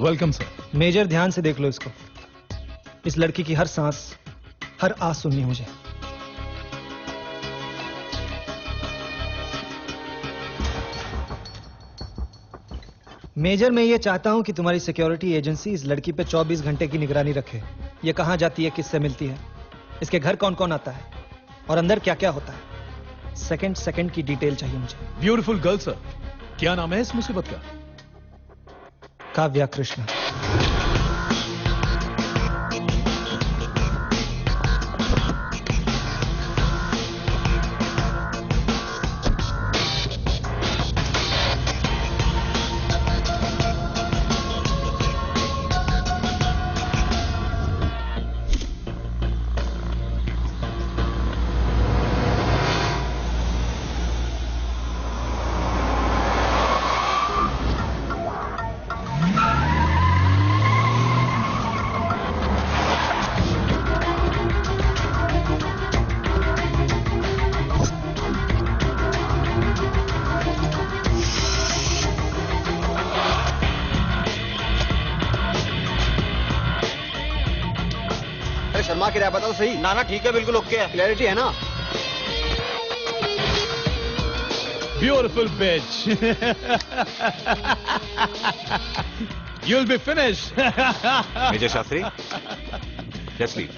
Welcome sir. Major, ध्यान से देख लो इसको। इस लड़की की हर सांस, हर आस सुननी मुझे। मेजर, मैं ये चाहता हूं कि तुम्हारी सिक्योरिटी एजेंसी इस लड़की पे 24 घंटे की निगरानी रखे। ये कहां जाती है, किससे मिलती है, इसके घर कौन कौन आता है और अंदर क्या क्या होता है। सेकंड सेकंड की डिटेल चाहिए मुझे। Beautiful girl sir. क्या नाम है इस मुसीबत का? काव्या कृष्णा। शर्मा की राय बताओ सही। ना ठीक है, बिल्कुल ओके है। क्लैरिटी है ना? Beautiful bitch. You'll be finished. Major Shastri, let's leave.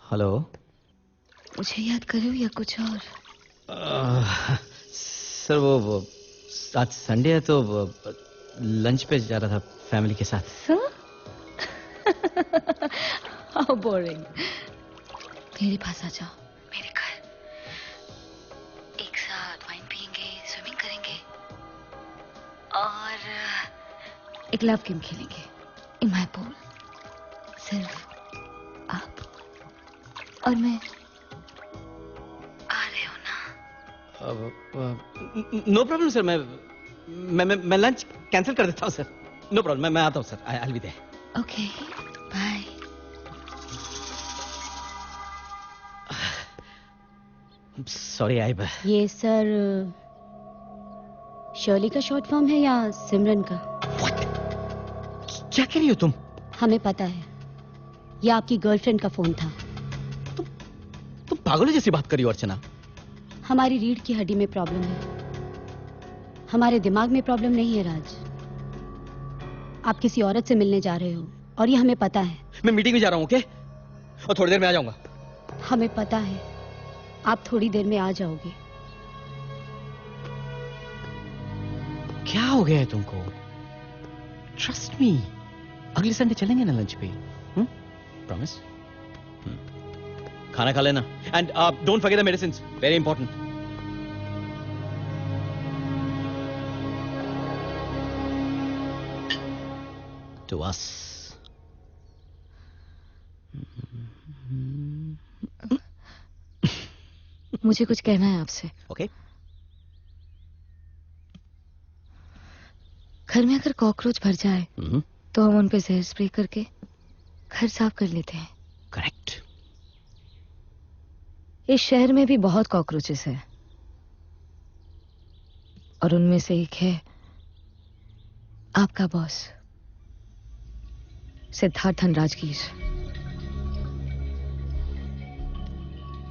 Hello. मुझे याद करो या कुछ और? सर वो आज संडे है तो लंच पे जा रहा था फैमिली के साथ। How boring. मेरे पास आ जाओ, मेरे घर। एक साथ वाइन पियेंगे, स्विमिंग करेंगे और एक लव गेम खेलेंगे इन माय पूल। सिर्फ आप और मैं। आ रहे हो ना? No problem sir. मैं लंच कैंसिल कर देता हूँ सर। नो प्रॉब्लम, मैं आता हूँ sir. I will be there. Okay, bye. Sorry आइब। ये सर शर्ली का शॉर्ट फॉर्म है या सिमरन का? क्या कह रही हो तुम? हमें पता है, ये आपकी गर्लफ्रेंड का फोन था। तुम पागलों जैसी बात करी हो अर्चना। हमारी रीढ़ की हड्डी में प्रॉब्लम है, हमारे दिमाग में प्रॉब्लम नहीं है राज। आप किसी औरत से मिलने जा रहे हो और ये हमें पता है। मैं मीटिंग में जा रहा हूँ, ओके? और थोड़ी देर में आ जाऊंगा। हमें पता है आप थोड़ी देर में आ जाओगे। क्या हो गया है तुमको? ट्रस्ट मी, अगले संडे चलेंगे ना लंच पे। प्रॉमिस? खाना खा लेना and don't forget the medicines, very important. to us. मुझे कुछ कहना है आपसे. Okay? घर में अगर कॉकरोच भर जाए तो हम उन पे जहर स्प्रे करके घर साफ कर लेते हैं. Correct. इस शहर में भी बहुत कॉकरोचेस है और उनमें से एक है आपका बॉस सिद्धार्थ धनराजगीर.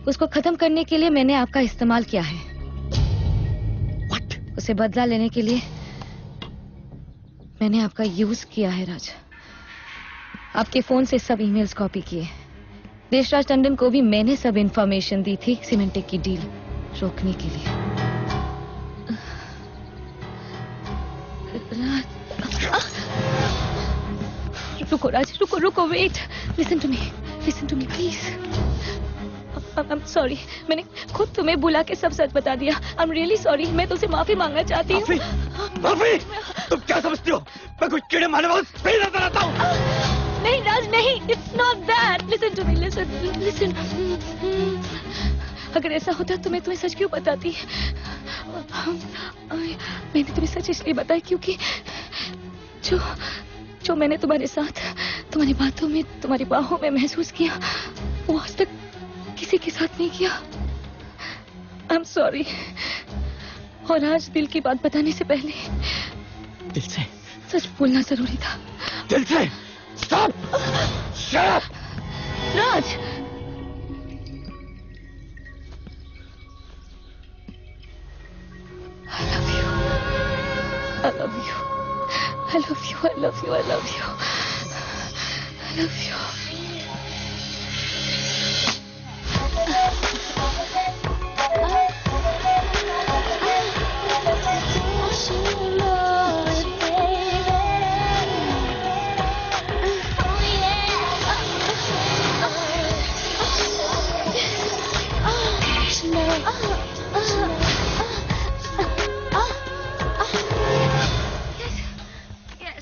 उसको खत्म करने के लिए मैंने आपका इस्तेमाल किया है. What? उसे बदला लेने के लिए मैंने आपका यूज किया है राज. आपके फोन से सब ईमेल्स कॉपी किए. देशराज टंडन को भी मैंने सब इंफॉर्मेशन दी थी सीमेंटेक की डील रोकने के लिए. रुको राज, रुको रुको, wait. Listen to me please. I am sorry. मैंने खुद तुम्हें बुला के सब सच बता दिया. I am really sorry. मैं तुमसे माफी मांगना चाहती हूँ. माफी? तुम क्या समझती हो? मैं कुछ कीड़े मारने वाला सही नजर आता हूँ? नहीं राज, नहीं. It's not that. Listen to me, listen. अगर ऐसा होता तो मैं तुम्हें सच क्यों बताती? मैंने तुम्हें सच इसलिए बताया क्योंकि जो मैंने तुम्हारे साथ, तुम्हारी बातों में, तुम्हारी बाहों में महसूस किया वो आज तक किसी के साथ नहीं किया. आई एम सॉरी. और आज दिल की बात बताने से पहले दिल से सच बोलना जरूरी था. दिल से. Stop. Shut up. Raj, I love you. I love you. I love you. I love you. I love you.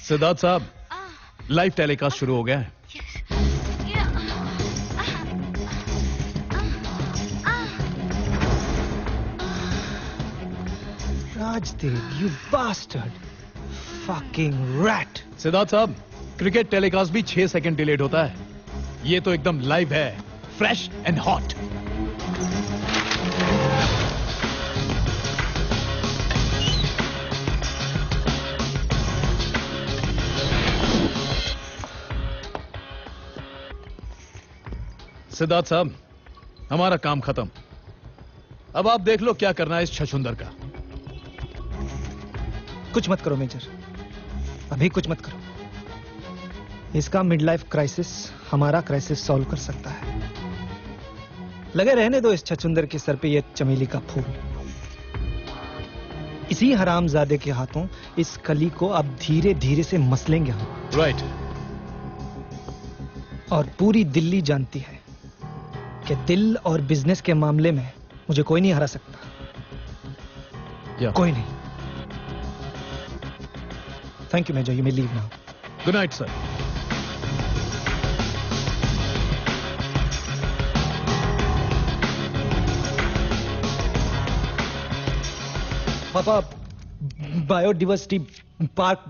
Siddharth साहब, लाइव टेलीकास्ट शुरू हो गया है. Rajdev, you bastard. Fucking rat. Siddharth साहब, क्रिकेट टेलीकास्ट भी 6 सेकंड डिलेड होता है. ये तो एकदम लाइव है, फ्रेश एंड हॉट. सिद्धार्थ साहब, हमारा काम खत्म. अब आप देख लो क्या करना है इस छछुंदर का. कुछ मत करो मेजर, अभी कुछ मत करो. इसका मिड लाइफ क्राइसिस हमारा क्राइसिस सॉल्व कर सकता है. लगे रहने दो इस छछुंदर के सर पे ये चमेली का फूल. इसी हरामजादे के हाथों इस कली को अब धीरे धीरे से मसलेंगे हम. राइट. और पूरी दिल्ली जानती है कि दिल और बिजनेस के मामले में मुझे कोई नहीं हरा सकता. कोई नहीं. Thank you major, you may leave now. Good night sir. पापा, बायोडाइवर्सिटी पार्क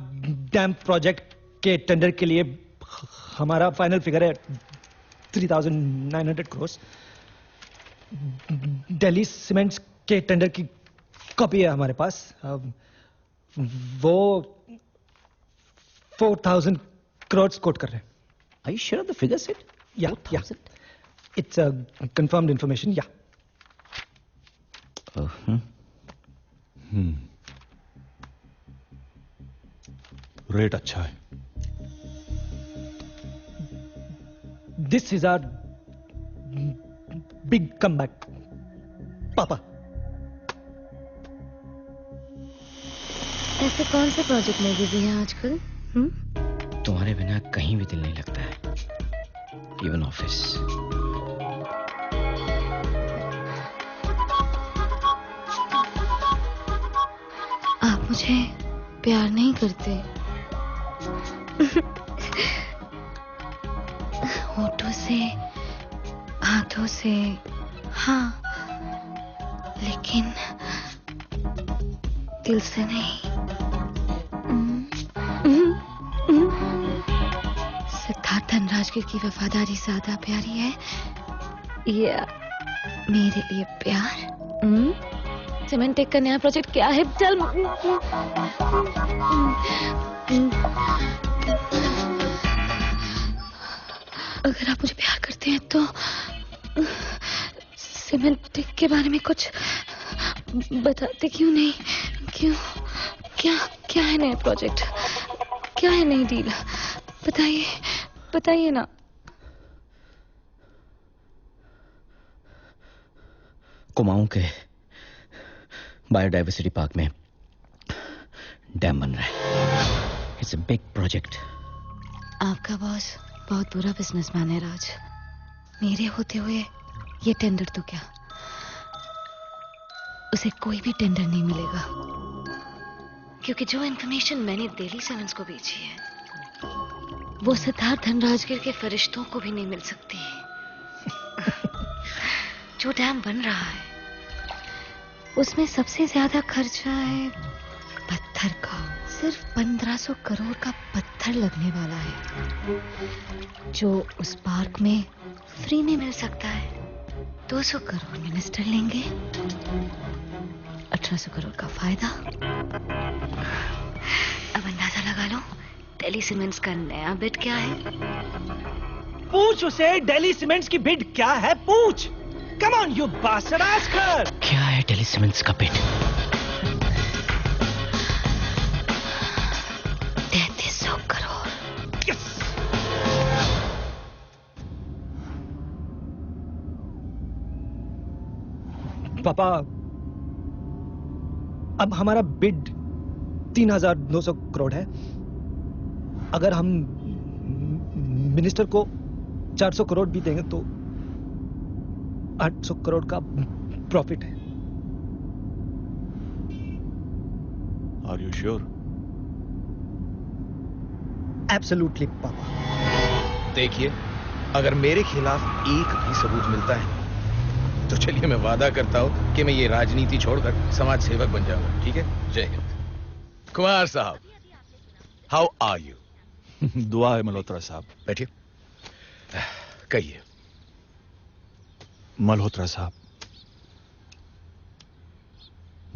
डैम प्रोजेक्ट के टेंडर के लिए हमारा फाइनल फिगर है 3,900 crores. दिल्ली सीमेंट्स के टेंडर की कॉपी है हमारे पास. वो 4,000 crores कोट कर रहे हैं. Are you sure of the figure, Sid? Yeah. It's a confirmed information. Yeah. Rate अच्छा है. This is our big comeback, पापा. ऐसे कौन से प्रोजेक्ट में बिजी हैं आजकल? तुम्हारे बिना कहीं भी दिल नहीं लगता है, इवन ऑफिस. आप मुझे प्यार नहीं करते. से, हाथों से, हाँ, लेकिन दिल से नहीं। सिद्धार्थ धनराजगिर की वफादारी ज्यादा प्यारी है या मेरे लिए प्यार? सीमेंटेक का नया प्रोजेक्ट क्या है? चल। अगर आप मुझे प्यार करते हैं तो सीमेंटेक के बारे में कुछ बताते क्यों नहीं? क्यों? क्या है नया प्रोजेक्ट? क्या है नई डील? बताइए ना। कुमाऊं के बायोडाइवर्सिटी पार्क में डैम बन रहा है। It's a big project. आपका बॉस बहुत बुरा बिजनेसमैन है राज। मेरे होते हुए ये टेंडर तो क्या, उसे कोई भी टेंडर नहीं मिलेगा, क्योंकि जो इन्फॉर्मेशन मैंने दिल्ली सेवेंस को भेजी है वो सिद्धार्थ धनराजगिर के फरिश्तों को भी नहीं मिल सकती। जो डैम बन रहा है उसमें सबसे ज्यादा खर्चा है पत्थर का। सिर्फ 1500 करोड़ का पत्थर लगने वाला है, जो उस पार्क में फ्री में मिल सकता है। 200 करोड़ मिनिस्टर लेंगे, 1800 करोड़ का फायदा। अब अंदाजा लगा लो दिल्ली सीमेंट्स का नया बिड क्या है। पूछ उसे दिल्ली सीमेंट्स की बिड क्या है, पूछ। Come on you bastard, ask her. क्या है दिल्ली सीमेंट्स का बिड? 3300 करोड़। Yes! पापा, अब हमारा बिड 3200 करोड़ है। अगर हम मिनिस्टर को 400 करोड़ भी देंगे तो 800 करोड़ का प्रॉफिट है। Are you sure? एब्सोल्युटली पापा। देखिए, अगर मेरे खिलाफ एक भी सबूत मिलता है तो चलिए मैं वादा करता हूं कि मैं ये राजनीति छोड़कर समाज सेवक बन जाऊंगा। ठीक है? जय हिंद। कुमार साहब, हाउ आर यू? दुआ है मल्होत्रा साहब। बैठिए। कहिए। मल्होत्रा साहब,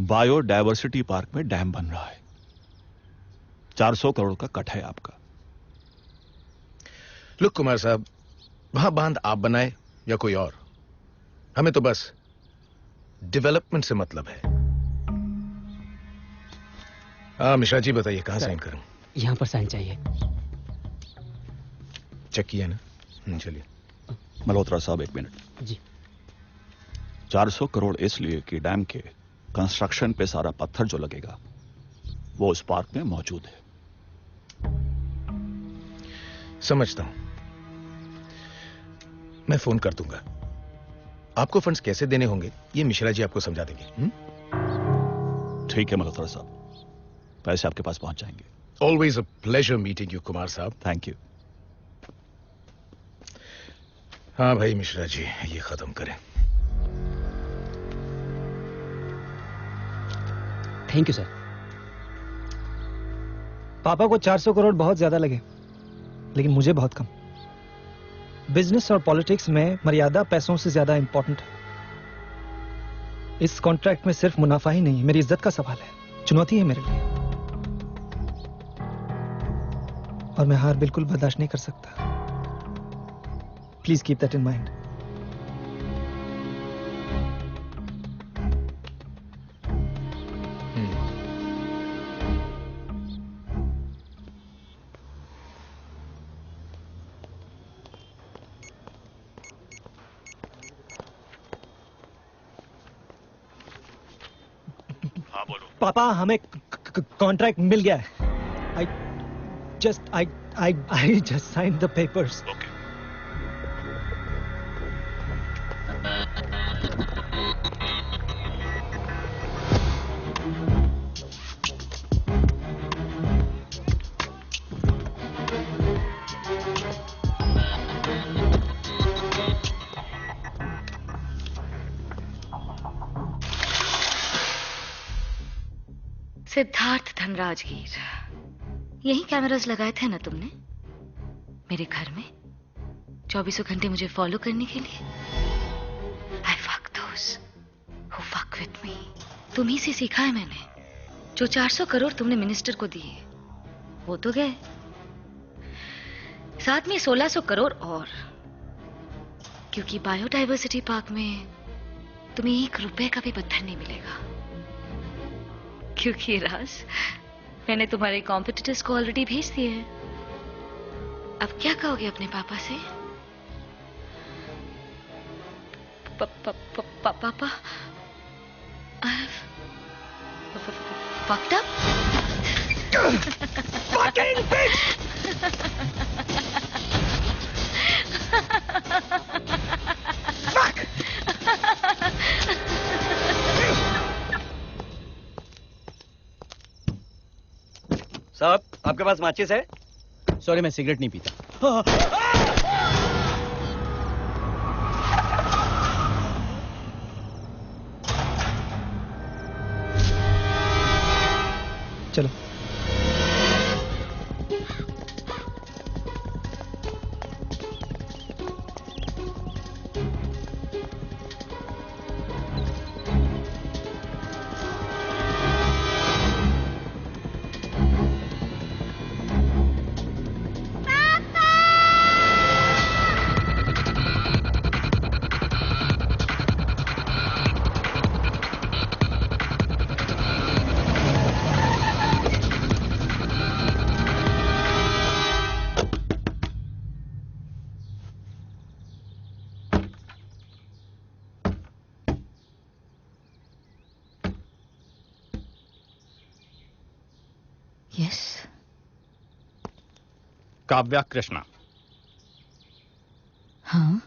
बायोडायवर्सिटी पार्क में डैम बन रहा है। 400 करोड़ का कट है आपका। लुक कुमार साहब, वहां बांध आप बनाए या कोई और, हमें तो बस डेवलपमेंट से मतलब है। हाँ मिश्रा जी, बताइए कहां साइन करूं? यहां पर साइन चाहिए। चेक किया ना? चलिए। मल्होत्रा साहब, 1 मिनट। जी। 400 करोड़ इसलिए कि डैम के कंस्ट्रक्शन पे सारा पत्थर जो लगेगा वो उस पार्क में मौजूद है। समझता हूं, मैं फोन कर दूंगा। आपको फंड्स कैसे देने होंगे ये मिश्रा जी आपको समझा देंगे। ठीक है मल्होत्रा साहब, पैसे आपके पास पहुंच जाएंगे। Always a pleasure meeting you Kumar साहब। Thank you. हाँ भाई मिश्रा जी, ये खत्म करें। Thank you sir. पापा को 400 करोड़ बहुत ज्यादा लगे, लेकिन मुझे बहुत कम। बिजनेस और पॉलिटिक्स में मर्यादा पैसों से ज्यादा इंपॉर्टेंट है। इस कॉन्ट्रैक्ट में सिर्फ मुनाफा ही नहीं, मेरी इज्जत का सवाल है, चुनौती है मेरे लिए, और मैं हार बिल्कुल बर्दाश्त नहीं कर सकता। Please keep that in mind. पापा, हमें कॉन्ट्रैक्ट मिल गया है। I just signed the papers. Okay. Siddharth Dhanrajgir, यही कैमरास लगाए थे ना तुमने मेरे घर में 24 घंटे मुझे फॉलो करने के लिए? I fuck those who fuck with me. तुम्ही से सीखा है मैंने। जो 400 करोड़ तुमने मिनिस्टर को दिए वो तो गए, साथ में 1600 करोड़ और, क्योंकि बायोडायवर्सिटी पार्क में तुम्हें 1 रुपए का भी पत्थर नहीं मिलेगा। क्योंकि राज, मैंने तुम्हारे कॉम्पिटिटर्स को ऑलरेडी भेज दिए हैं। अब क्या कहोगे अपने पापा से? पापा, I have fucked up? Fucking bitch! Fuck! साहब, आपके पास माचिस है? सॉरी, मैं सिगरेट नहीं पीता। चलो। यस। काव्या कृष्णा, हाँ,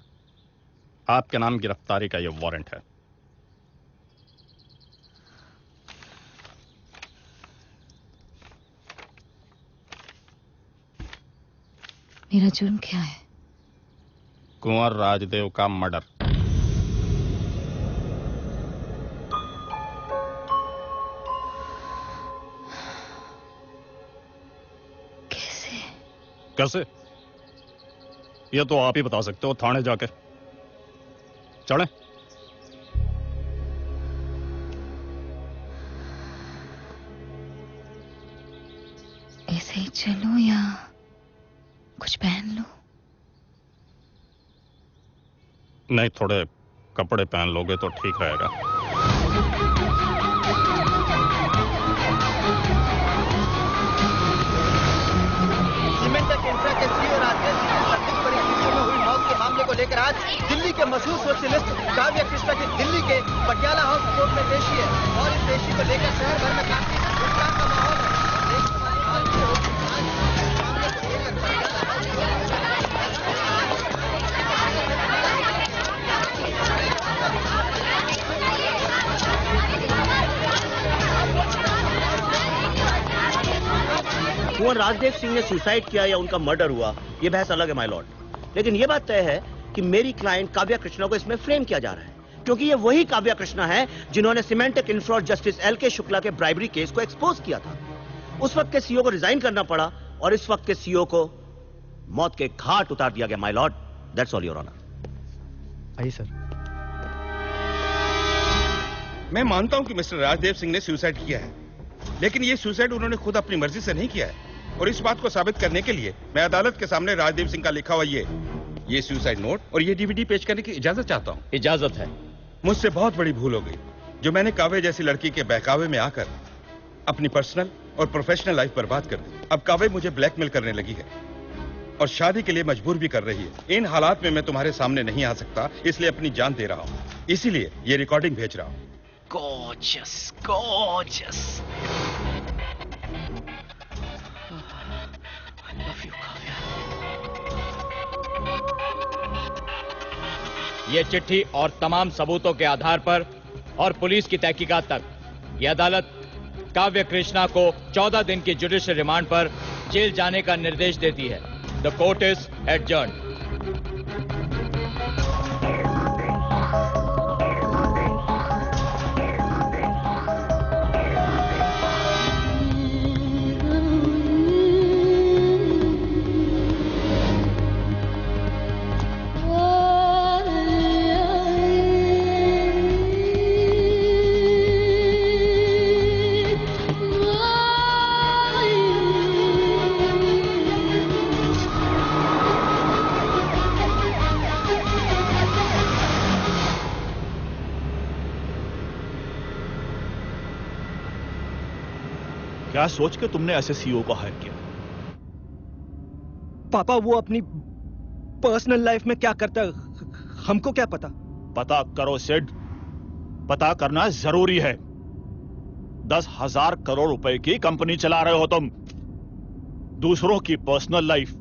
आपके नाम गिरफ्तारी का यह वारंट है। मेरा जुर्म क्या है? कुंवर राजदेव का मर्डर। कैसे? ये तो आप ही बता सकते हो, थाने जाकर। चलें? ऐसे ही चलूं या कुछ पहन लूं? नहीं, थोड़े कपड़े पहन लोगे तो ठीक रहेगा। के सीईओ राजेश की संदिग्ध परिस्थितियों में हुई मौत के मामले को लेकर आज दिल्ली के मशहूर सोशलिस्ट काव्या कृष्णा की दिल्ली के पटियाला हाउस कोर्ट में पेशी है और इस पेशी को लेकर शहर भर में काफी उत्साह का माहौल है। कुंवर राजदेव सिंह ने सुसाइड किया या उनका मर्डर हुआ, यह बहस अलग है माय लॉर्ड, लेकिन यह बात तय है कि मेरी क्लाइंट काव्या कृष्णा को इसमें फ्रेम किया जा रहा है, क्योंकि ये वही काव्या कृष्णा है जिन्होंने सिमेंटेक इन्फ्रॉड जस्टिस एल.के. शुक्ला के ब्राइबरी केस को एक्सपोज किया था। उस वक्त के सीईओ को रिजाइन करना पड़ा और इस वक्त के सीईओ को मौत के घाट उतार दिया गया my lord. That's all your honour. आइए सर। मैं मानता हूं कि मिस्टर राजदेव सिंह ने सुसाइड किया है, लेकिन ये सुसाइड उन्होंने खुद अपनी मर्जी से नहीं किया है, और इस बात को साबित करने के लिए मैं अदालत के सामने राजदेव सिंह का लिखा हुआ ये सुसाइड नोट और ये डीवीडी पेश करने की इजाजत चाहता हूं। इजाजत है। मुझसे बहुत बड़ी भूल हो गई जो मैंने काव्या जैसी लड़की के बहकावे में आकर अपनी पर्सनल और प्रोफेशनल लाइफ बर्बाद कर दी। अब काव्या मुझे ब्लैकमेल करने लगी है और शादी के लिए मजबूर भी कर रही है। इन हालात में मैं तुम्हारे सामने नहीं आ सकता, इसलिए अपनी जान दे रहा हूं, इसीलिए ये रिकॉर्डिंग भेज रहा हूं। Gorgeous, gorgeous. I love you, Kavya. ये चिट्ठी और तमाम सबूतों के आधार पर और पुलिस की तहकीकात तक ये अदालत काव्या कृष्णा को 14 दिन की जुडिशियल रिमांड पर जेल जाने का निर्देश देती है। The court is adjourned. क्या सोच के तुमने ऐसे सीईओ को हायर किया? पापा वो अपनी पर्सनल लाइफ में क्या करता है हमको क्या पता? पता करो सिड, पता करना जरूरी है। 10,000 करोड़ रुपए की कंपनी चला रहे हो तुम। दूसरों की पर्सनल लाइफ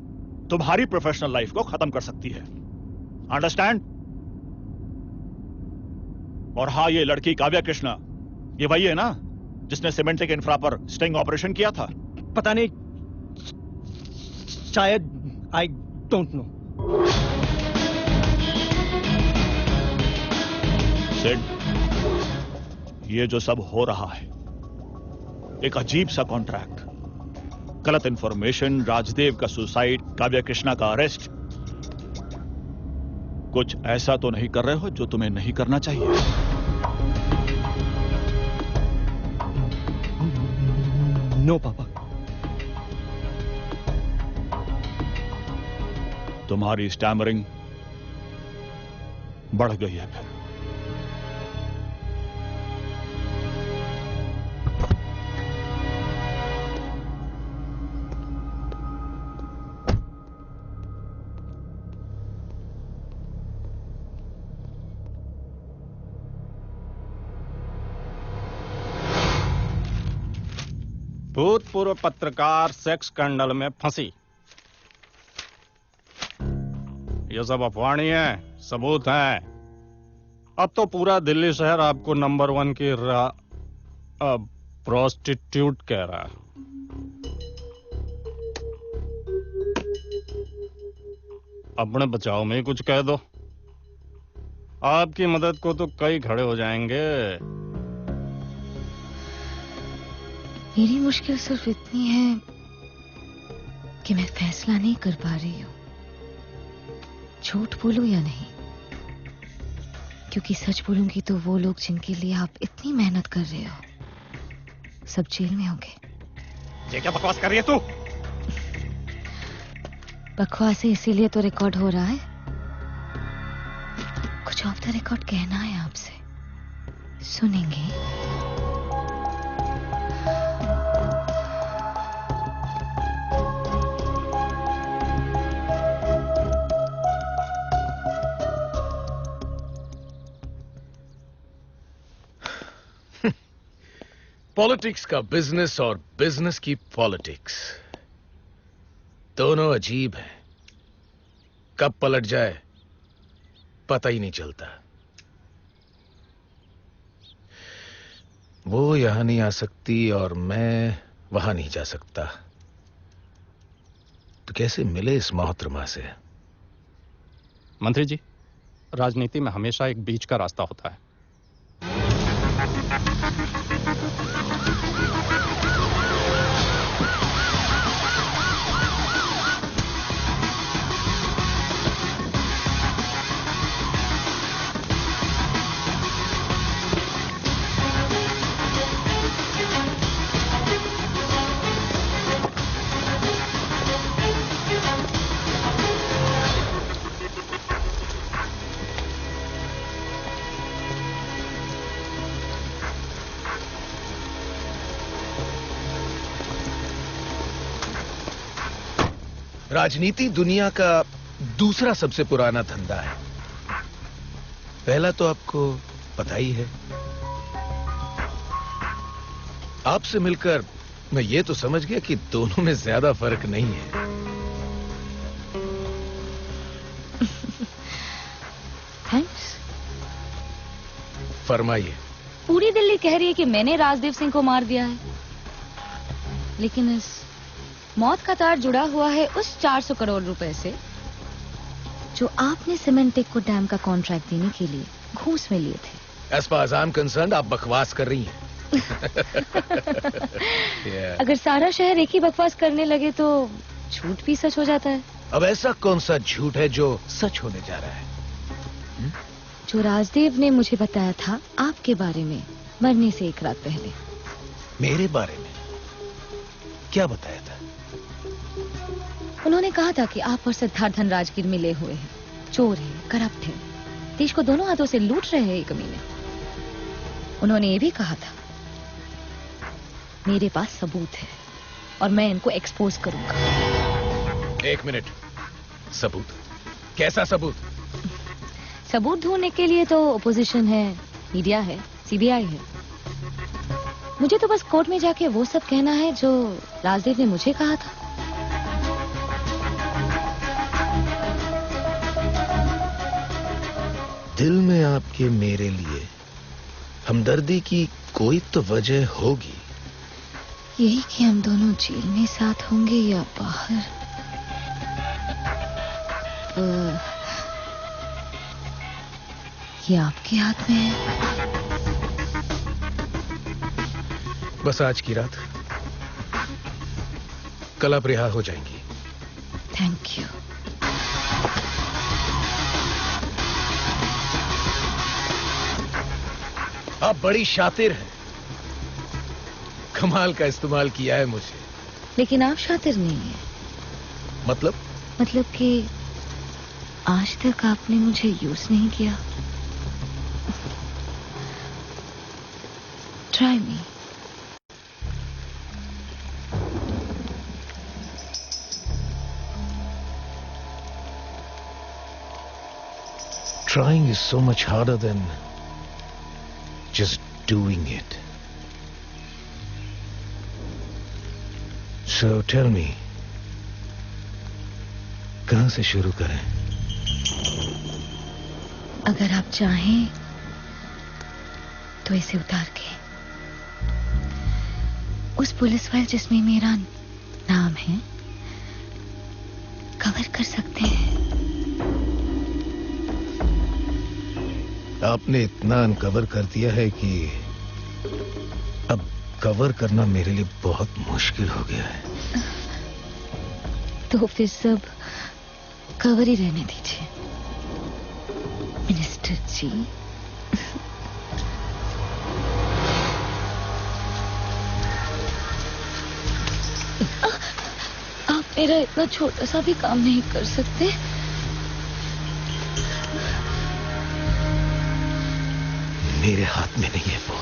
तुम्हारी प्रोफेशनल लाइफ को खत्म कर सकती है। अंडरस्टैंड? और हाँ, ये लड़की काव्या कृष्णा, ये वही है ना जिसने सिमेंटिक इंफ्रा पर स्टिंग ऑपरेशन किया था? पता नहीं, शायद, आई डोंट नो। सिड, ये जो सब हो रहा है, एक अजीब सा कॉन्ट्रैक्ट, गलत इंफॉर्मेशन, राजदेव का सुसाइड, काव्या कृष्णा का अरेस्ट, कुछ ऐसा तो नहीं कर रहे हो जो तुम्हें नहीं करना चाहिए? नो पापा। तुम्हारी स्टैमरिंग बढ़ गई है फिर। भूतपूर्व पत्रकार सेक्स स्कैंडल में फंसी। ये सब अफवाह नहीं है, सबूत है। अब तो पूरा दिल्ली शहर आपको नंबर 1 की प्रोस्टिट्यूट कह रहा है। अपने बचाव में ही कुछ कह दो, आपकी मदद को तो कई खड़े हो जाएंगे। मेरी मुश्किल सिर्फ इतनी है कि मैं फैसला नहीं कर पा रही हूं झूठ बोलूं या नहीं, क्योंकि सच बोलूंगी तो वो लोग जिनके लिए आप इतनी मेहनत कर रहे हो सब जेल में होंगे। ये क्या बकवास कर रही है तू? बकवास है इसीलिए तो रिकॉर्ड हो रहा है। कुछ ऑफ द रिकॉर्ड कहना है आपसे, सुनेंगे? पॉलिटिक्स का बिजनेस और बिजनेस की पॉलिटिक्स दोनों अजीब हैं। कब पलट जाए पता ही नहीं चलता। वो यहां नहीं आ सकती और मैं वहां नहीं जा सकता, तो कैसे मिले इस मोहतरमा से? मंत्री जी, राजनीति में हमेशा एक बीच का रास्ता होता है। राजनीति दुनिया का दूसरा सबसे पुराना धंधा है। पहला तो आपको पता ही है। आपसे मिलकर मैं ये तो समझ गया कि दोनों में ज्यादा फर्क नहीं है। थैंक्स। फरमाइए। पूरी दिल्ली कह रही है कि मैंने राजदेव सिंह को मार दिया है, लेकिन इस मौत का तार जुड़ा हुआ है उस 400 करोड़ रुपए से जो आपने सीमेंटेक को डैम का कॉन्ट्रैक्ट देने के लिए घूस में लिए थे। As far as I am concerned आप बकवास कर रही हैं। अगर सारा शहर एक ही बकवास करने लगे तो झूठ भी सच हो जाता है। अब ऐसा कौन सा झूठ है जो सच होने जा रहा है? जो राजदेव ने मुझे बताया था आपके बारे में मरने से एक रात पहले। मेरे बारे में क्या बताया था? उन्होंने कहा था कि आप और सिद्धार्थ धनराज गिर मिले हुए हैं, चोर है, करप्ट है, देश को दोनों हाथों से लूट रहे हैं ये कमीने। उन्होंने ये भी कहा था मेरे पास सबूत है और मैं इनको एक्सपोज करूंगा। 1 मिनट। सबूत? कैसा सबूत? सबूत ढूंढने के लिए तो ओपोजिशन है, मीडिया है, सीबीआई है। मुझे तो बस कोर्ट में जाके वो सब कहना है जो राजदेव ने मुझे कहा था। दिल में आपके मेरे लिए हमदर्दी की कोई तो वजह होगी। यही कि हम दोनों जेल में साथ होंगे या बाहर। ये आपके हाथ में है। बस आज की रात, कल आप रिहा हो जाएंगी। Thank you. आप बड़ी शातिर हैं। कमाल का इस्तेमाल किया है मुझे। लेकिन आप शातिर नहीं हैं। मतलब कि आज तक आपने मुझे यूज नहीं किया। Try me. Trying is so much harder than just doing it. So tell me, कहां से शुरू करें? अगर आप चाहें तो इसे उतार के उस पुलिस फाइल जिसमें मेरा नाम है कवर कर सकते हैं। आपने इतना अनकवर कर दिया है कि अब कवर करना मेरे लिए बहुत मुश्किल हो गया है। तो फिर सब कवर ही रहने दीजिए मिनिस्टर जी। आप मेरा इतना छोटा सा भी काम नहीं कर सकते? मेरे हाथ में नहीं है वो।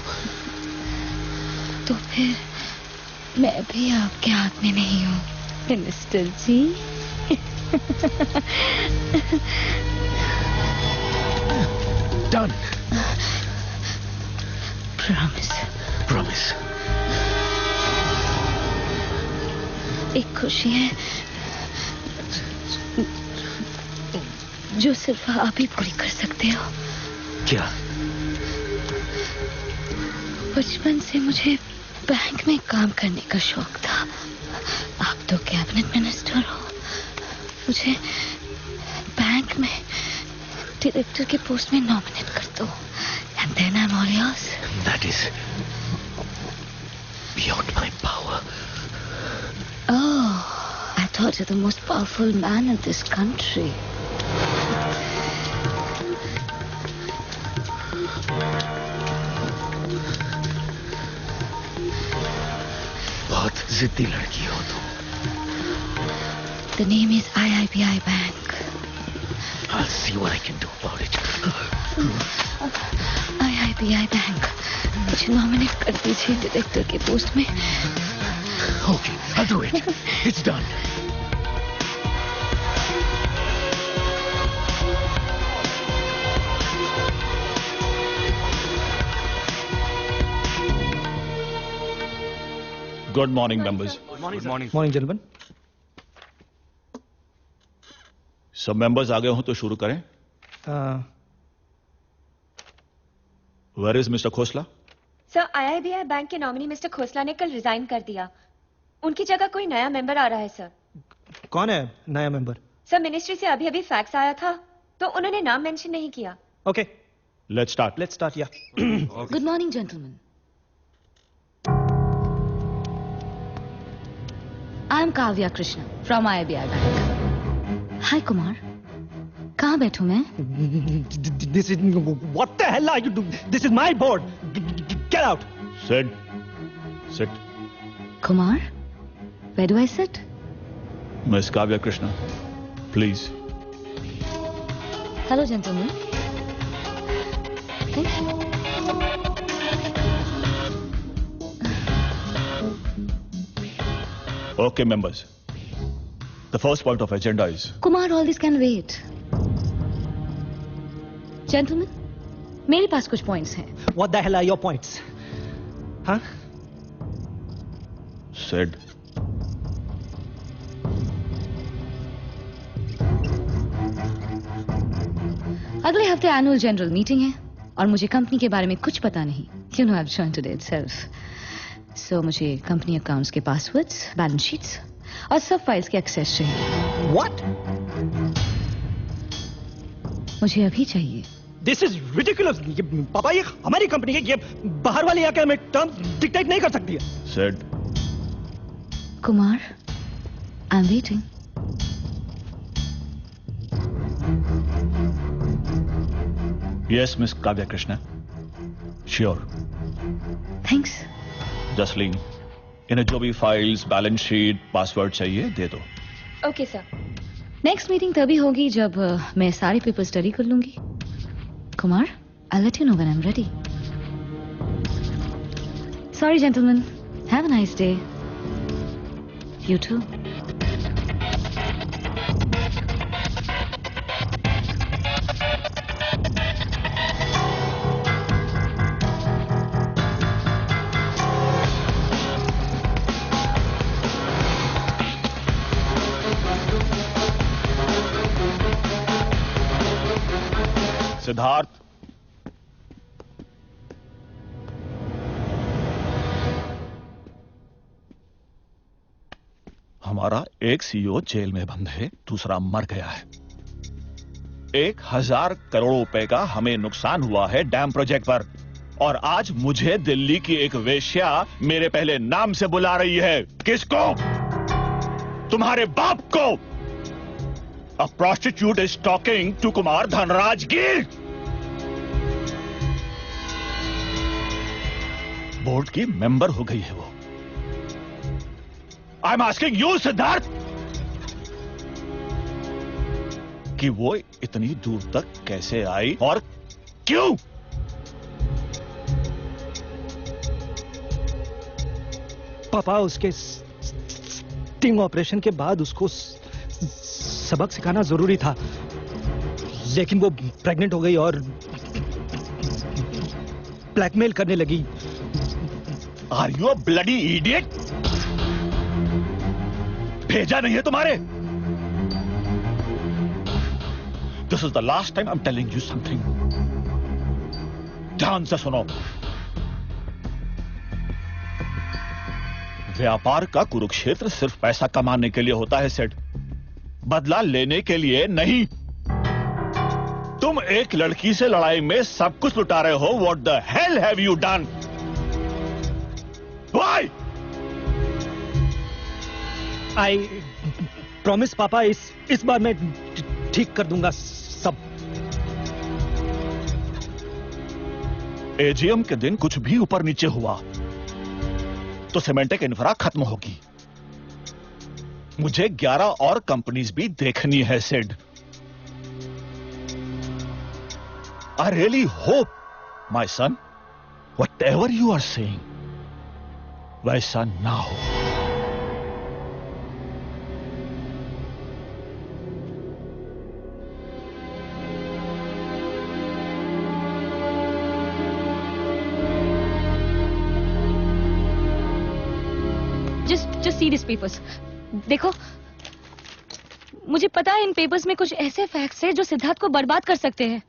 तो फिर मैं भी आपके हाथ में नहीं हूँ मिनिस्टर जी। Done. Promise. एक खुशी है जो सिर्फ आप ही पूरी कर सकते हो। क्या? बचपन से मुझे बैंक में काम करने का शौक था। आप तो कैबिनेट मिनिस्टर हो, मुझे बैंक में डायरेक्टर के पोस्ट में नॉमिनेट कर दो। And then I'm all yours. That is beyond my power. Oh, I thought you're the most powerful man in this country. बहुत जिद्दी लड़की हो तुम। The name is IIBI Bank. I'll see what I can do about it. IIBI Bank मुझे nominate कर दीजिए director के post में। Okay, I'll do it. It's done. Good morning, members. Good morning, gentlemen. सब मेंबर्स आ गए हो तो शुरू करें। Where is Mr. Khosla? Sir, IIBI bank के नॉमिनी मिस्टर खोसला ने कल रिजाइन कर दिया। उनकी जगह कोई नया मेंबर आ रहा है सर। कौन है नया मेंबर? सर, मिनिस्ट्री से अभी अभी फैक्स आया था तो उन्होंने नाम मेंशन नहीं किया। Okay. Let's start. Yeah. Good morning, gentlemen. I am Kavya Krishna from IIBI Bank. Hi, Kumar. कहाँ बैठूं मैं? This is what the hell are you doing? This is my board. Get out. Sit. Kumar, where do I sit? Miss Kavya Krishna, please. Hello, gentlemen. Thank you. Okay, members. The first point of agenda is Kumar, all this can wait. Gentlemen, मेरे पास कुछ points हैं. What the hell are your points? Huh? said. अगले हफ्ते annual general meeting है और मुझे company के बारे में कुछ पता नहीं. You know, I've joined today itself. So मुझे कंपनी अकाउंट्स के पासवर्ड्स, बैलेंस शीट्स और सब फाइल्स के एक्सेस चाहिए. What? मुझे अभी चाहिए. This is ridiculous. पापा, ये हमारी कंपनी है, ये बाहर वाले आके हमें टर्म्स डिक्टेट नहीं कर सकती है. Said. Kumar, I'm waiting. Yes, Miss Kavya Krishna. Sure. Thanks. Jasleen, इन्हें जो भी फाइल्स, बैलेंस शीट, पासवर्ड चाहिए दे दो. Okay sir. नेक्स्ट मीटिंग तभी होगी जब मैं सारे पेपर स्टडी कर लूंगी. Kumar, I'll let you know when I'm ready. Sorry, gentlemen. Have a nice day. You too. Siddharth, हमारा एक सीईओ जेल में बंद है, दूसरा मर गया है. 1000 करोड़ रुपए का हमें नुकसान हुआ है डैम प्रोजेक्ट पर, और आज मुझे दिल्ली की एक वेश्या मेरे पहले नाम से बुला रही है. किसको? तुम्हारे बाप को. A prostitute is talking to Kumar Dhanraj Gill. Board की मेंबर हो गई है वो. I am asking you Siddharth, कि वो इतनी दूर तक कैसे आई और क्यों? पापा, उसके स्टिंग ऑपरेशन के बाद उसको सबक सिखाना जरूरी था, लेकिन वो प्रेग्नेंट हो गई और ब्लैकमेल करने लगी. Are you a bloody idiot? भेजा नहीं है तुम्हारे? This is the last time I am telling you something. ध्यान से सुनो. व्यापार का कुरुक्षेत्र सिर्फ पैसा कमाने के लिए होता है सेठ, बदला लेने के लिए नहीं. तुम एक लड़की से लड़ाई में सब कुछ लुटा रहे हो. What the hell have you done? Why? I promise पापा, इस बार मैं ठीक कर दूंगा सब. एजीएम के दिन कुछ भी ऊपर नीचे हुआ तो सिमेंटेक इंफ्रा खत्म होगी. मुझे 11 और कंपनीज भी देखनी है Sid. I really hope, my son, whatever you are saying, वैसा ना हो. Just see these papers. देखो, मुझे पता है इन पेपर्स में कुछ ऐसे फैक्ट्स हैं जो सिद्धार्थ को बर्बाद कर सकते हैं.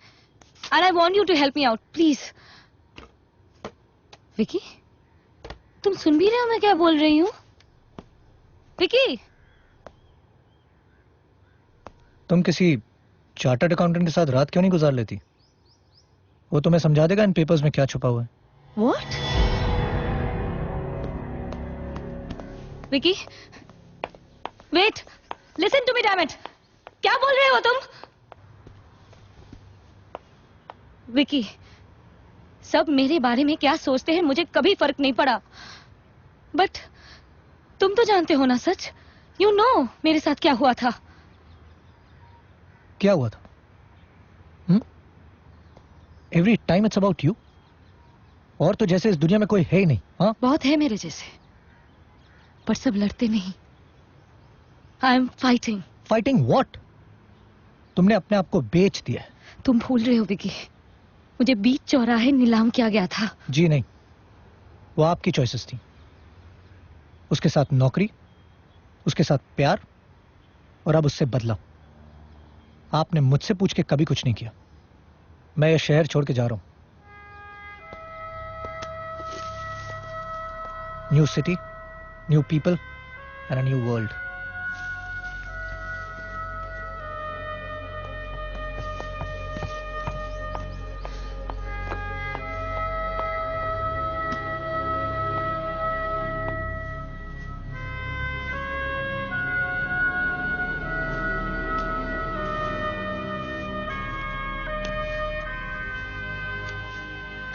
And I want you to help me out, please. Vicky, तुम सुन भी रहे हो मैं क्या बोल रही हूँ? विकी, तुम किसी चार्टर्ड अकाउंटेंट के साथ रात क्यों नहीं गुजार लेती? वो तुम्हें समझा देगा इन पेपर्स में क्या छुपा हुआ है. what? Vicky, wait, listen to me, damn it. क्या बोल रहे हो तुम? विकी, सब मेरे बारे में क्या सोचते हैं मुझे कभी फर्क नहीं पड़ा, बट तुम तो जानते हो ना सच. यू नो मेरे साथ क्या हुआ था. क्या हुआ था? Every time it's about you. और तो जैसे इस दुनिया में कोई है ही नहीं. हाँ, बहुत है मेरे जैसे, पर सब लड़ते नहीं, I am fighting. Fighting what? तुमने अपने आप को बेच दिया है। तुम भूल रहे हो विकी, मुझे बीच चौराहे नीलाम किया गया था। जी नहीं, वो आपकी चॉइसेस थी। उसके साथ नौकरी, उसके साथ प्यार, और अब उससे बदला। आपने मुझसे पूछ के कभी कुछ नहीं किया। मैं ये शहर छोड़ के जा रहा हूं। New city, new people and a new world.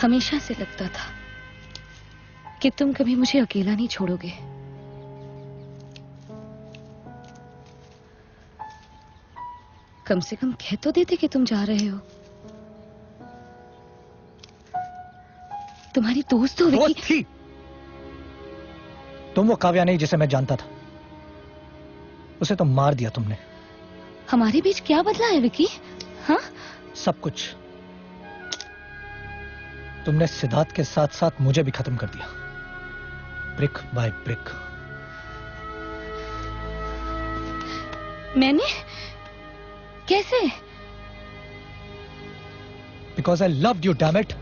हमेशा से लगता था कि तुम कभी मुझे अकेला नहीं छोड़ोगे। कम से कम कह तो देते कि तुम जा रहे हो। तुम्हारी दोस्त हो विकी। थी तुम वो काव्या नहीं जिसे मैं जानता था। उसे तो मार दिया तुमने। हमारे बीच क्या बदला है विकी? हाँ, सब कुछ। तुमने सिद्धार्थ के साथ साथ मुझे भी खत्म कर दिया, ब्रिक बाय ब्रिक। मैंने? कैसे? Because I loved you, damn it.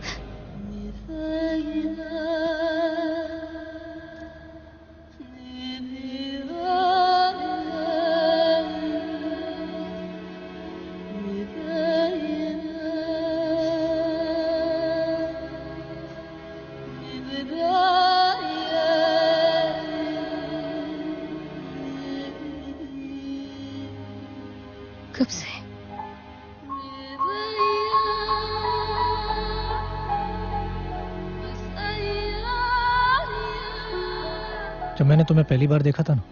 कब से? जब मैंने तुम्हें पहली बार देखा था ना,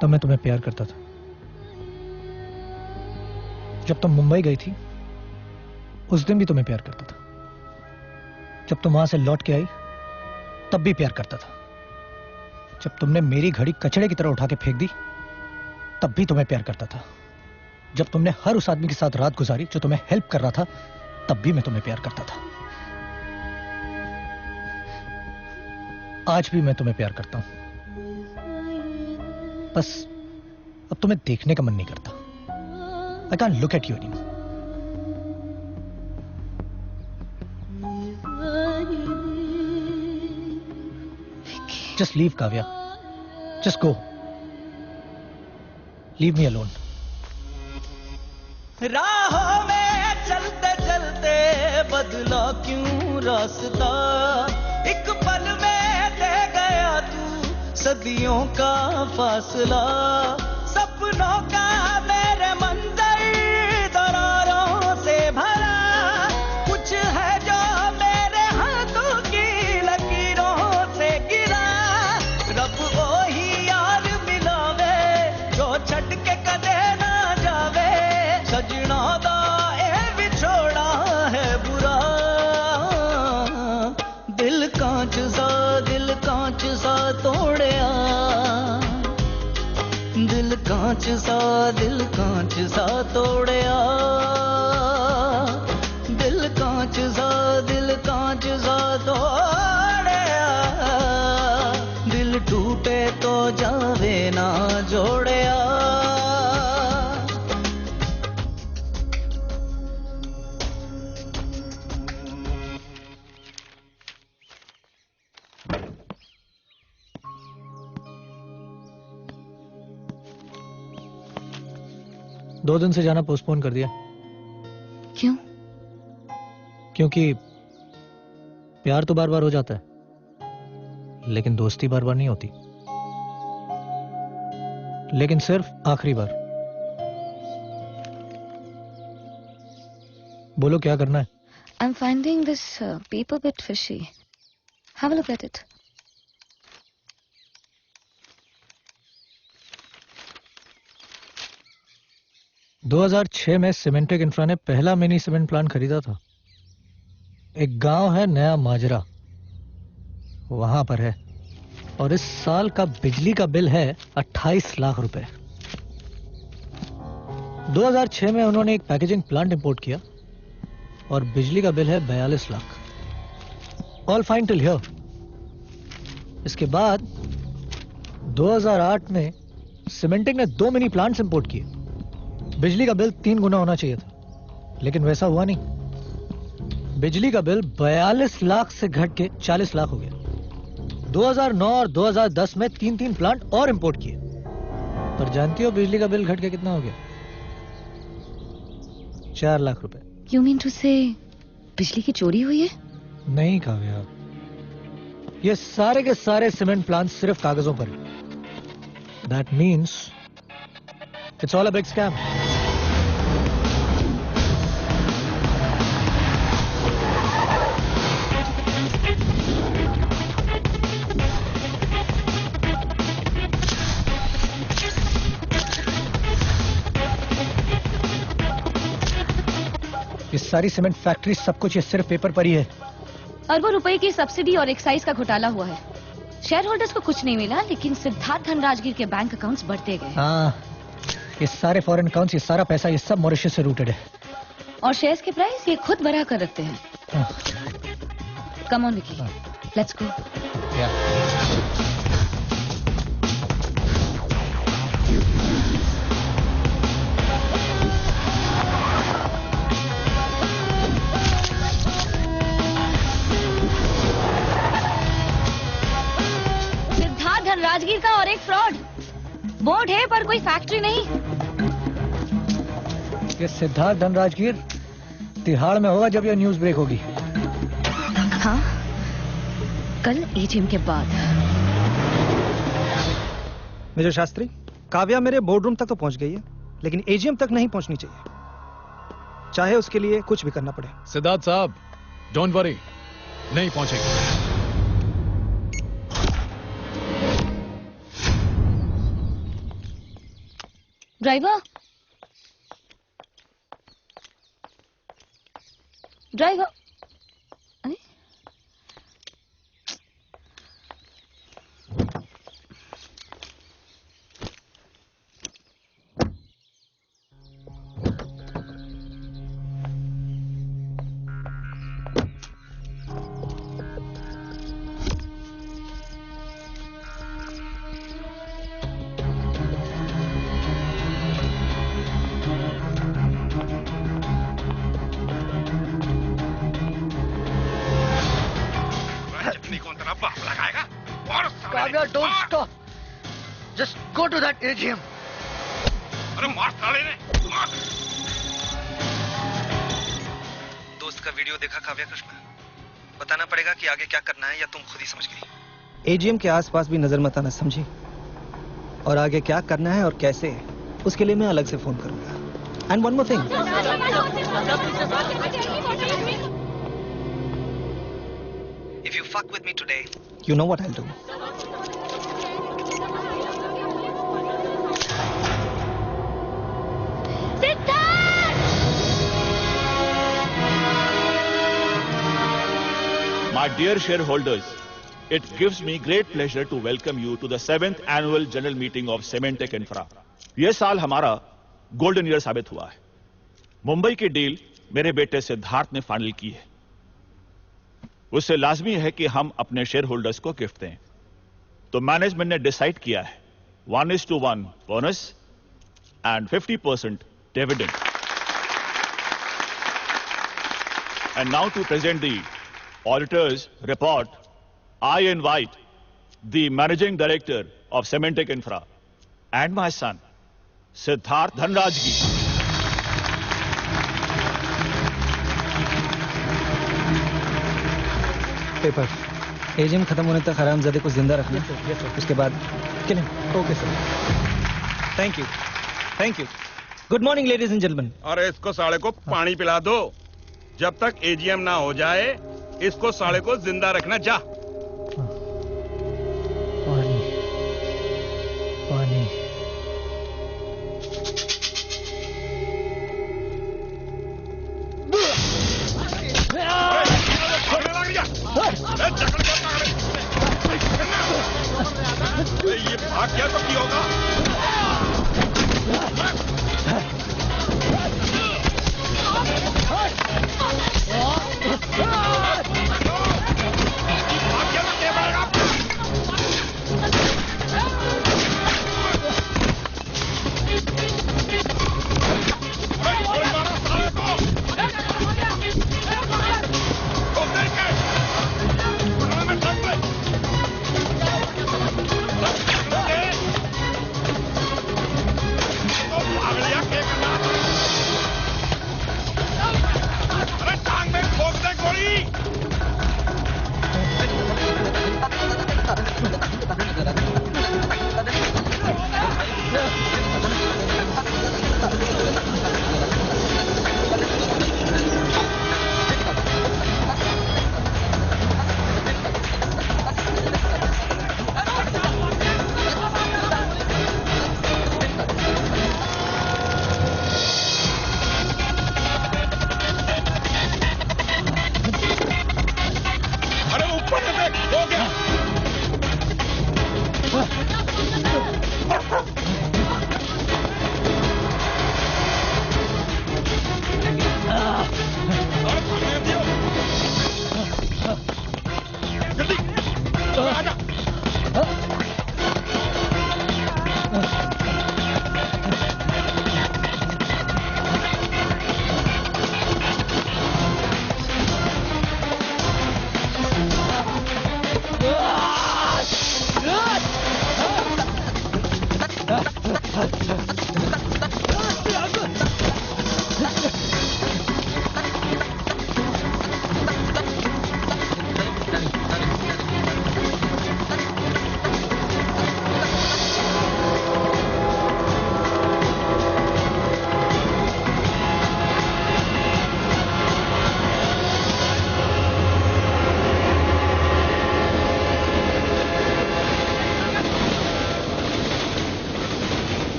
तब मैं तुम्हें प्यार करता था। जब तुम मुंबई गई थी, उस दिन भी तुम्हें प्यार करता था। जब तुम वहां से लौट के आई, तब भी प्यार करता था। जब तुमने मेरी घड़ी कचड़े की तरह उठा के फेंक दी, तब भी तुम्हें प्यार करता था। जब तुमने हर उस आदमी के साथ रात गुजारी जो तुम्हें हेल्प कर रहा था, तब भी मैं तुम्हें प्यार करता था। आज भी मैं तुम्हें प्यार करता हूं। बस अब तुम्हें देखने का मन नहीं करता। I can't look at you anymore. Just leave, Kavya. Just go. Leave me alone. राहों में चलते चलते बदला क्यों रास्ता, एक पल में दे गया तू सदियों का फासला। सपनों का मेरे मंदिर दरारों से भरा, कुछ है जो मेरे हाथों की लकीरों से गिरा। रब वही यार मिलावे जो छट के कदे ना जावे, सजना दा ए विछोड़ा है बुरा। दिल कांच सा तोड़या, दिल कांच सा तोड़या। दिल कांच सा तोड़या। दिल टूटे तो जावे ना जोड़या। दो दिन से जाना पोस्टपोन कर दिया। क्यों? क्योंकि प्यार तो बार बार हो जाता है, लेकिन दोस्ती बार बार नहीं होती। लेकिन सिर्फ आखिरी बार। बोलो क्या करना है? I'm finding this paper bit fishy. Have a look at it. – 2006 में सीमेंटेक इंफ्रा ने पहला मिनी सीमेंट प्लांट खरीदा था। एक गांव है नया माजरा, वहां पर है और इस साल का बिजली का बिल है 28 लाख रुपए। 2006 में उन्होंने एक पैकेजिंग प्लांट इंपोर्ट किया और बिजली का बिल है 42 lakh. All fine till here. इसके बाद 2008 में सीमेंटिंग ने 2 मिनी प्लांट्स इंपोर्ट किए। बिजली का बिल 3 गुना होना चाहिए था, लेकिन वैसा हुआ नहीं। बिजली का बिल 42 लाख से घट के 40 लाख हो गया। 2009 और 2010 में 3 प्लांट और इंपोर्ट किए। पर जानती हो बिजली का बिल घट के कितना हो गया? 4 लाख रुपए। You mean to say बिजली की चोरी हुई है? नहीं काव्या, ये सारे के सारे सीमेंट प्लांट सिर्फ कागजों पर ही। That means it's all a big scam. ये सारी सीमेंट फैक्ट्री, सब कुछ ये सिर्फ पेपर पर ही है। अरबों रुपए की सब्सिडी और एक्साइज का घोटाला हुआ है। शेयर होल्डर्स को कुछ नहीं मिला, लेकिन सिद्धार्थ धनराजगीर के बैंक अकाउंट्स बढ़ते गए। हाँ, ये सारे फॉरेन अकाउंट्स, ये सारा पैसा, ये सब मॉरिशस से रूटेड है। और शेयर्स के प्राइस ये खुद बढ़ा कर रखते हैं। Come on Vicky, let's go. Rajgir का और एक फ्रॉड। बोर्ड है पर कोई फैक्ट्री नहीं। ये सिद्धार्थ धनराजगीर तिहाड़ में होगा जब ये न्यूज ब्रेक होगी। हाँ, कल एजीएम के बाद। मेजर शास्त्री, काव्या मेरे बोर्ड रूम तक तो पहुंच गई है, लेकिन एजीएम तक नहीं पहुंचनी चाहिए, चाहे उसके लिए कुछ भी करना पड़े। सिद्धार्थ साहब, डोंट वरी, नहीं पहुंचेगी। ड्राइवर, ड्राइवर, अरे Kavya, don't stop. Just go to that AGM. अरे मार साले ने, मार। दोस्त का वीडियो देखा काव्या कृष्णा? बताना पड़ेगा कि आगे क्या करना है, या तुम खुद ही समझ गई? एजीएम के आसपास भी नजर मत आना, समझी? और आगे क्या करना है और कैसे, उसके लिए मैं अलग से फोन करूंगा। And one more thing, If you fuck with me today, you know what I'll do. My dear shareholders, it gives me great pleasure to welcome you to the 7th annual general meeting of Cementec Infra. ये साल हमारा golden year साबित हुआ है। मुंबई की deal मेरे बेटे सिद्धार्थ ने फाइनल की है। उससे लाजमी है कि हम अपने शेयर होल्डर्स को गिफ्ट दें। तो मैनेजमेंट ने डिसाइड किया है 1:1 bonus and 50% dividend. And now to present the auditors report, I invite the managing director of Cementec Infra and my son Siddharth Dhanrajgir. Paper AGM खत्म होने तक हरामजादे को जिंदा रखना। उसके बाद killing. Okay sir, thank you, thank you. Good morning ladies and gentleman. अरे इसको साले को पानी पिला दो। जब तक एजीएम ना हो जाए इसको साले को जिंदा रखना। जा। पानी, पानी।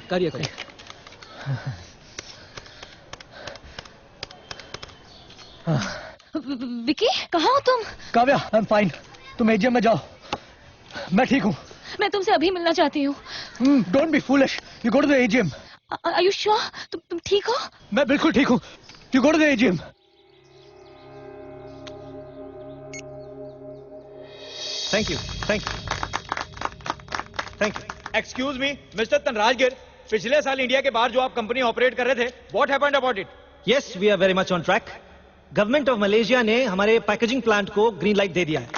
करिए करिए। विकी, कहाँ हो तुम? Kavya, I am fine. तुम एजीएम में जाओ, मैं ठीक हूँ। मैं तुमसे अभी मिलना चाहती हूँ। Don't be foolish, you go to the AGM. Are you sure? तुम ठीक हो? मैं बिल्कुल ठीक हूँ। You go to the AGM. Thank you, thank you, thank you. Excuse me mister Dhanrajgir, पिछले साल इंडिया के बाहर जो आप कंपनी ऑपरेट कर रहे थे, what happened about it? Yes, we are very much on track. Government of Malaysia ने हमारे पैकेजिंग प्लांट को ग्रीन लाइट दे दिया है।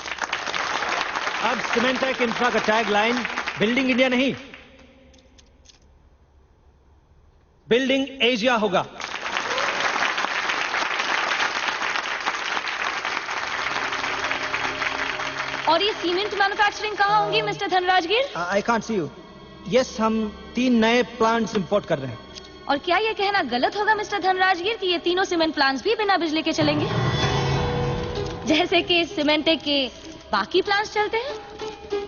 अब सीमेंटेक इंफ्रा का टैग लाइन बिल्डिंग इंडिया नहीं, बिल्डिंग एशिया होगा। और ये सीमेंट मैन्युफैक्चरिंग कहाँ होंगी mister Dhanrajgir? I can't see you. Yes, हम 3 नए प्लांट्स इंपोर्ट कर रहे हैं। और क्या ये कहना गलत होगा मिस्टर धनराजगिर कि ये तीनों सीमेंट प्लांट्स भी बिना बिजली के चलेंगे, जैसे कि सीमेंटेक के बाकी प्लांट्स चलते हैं?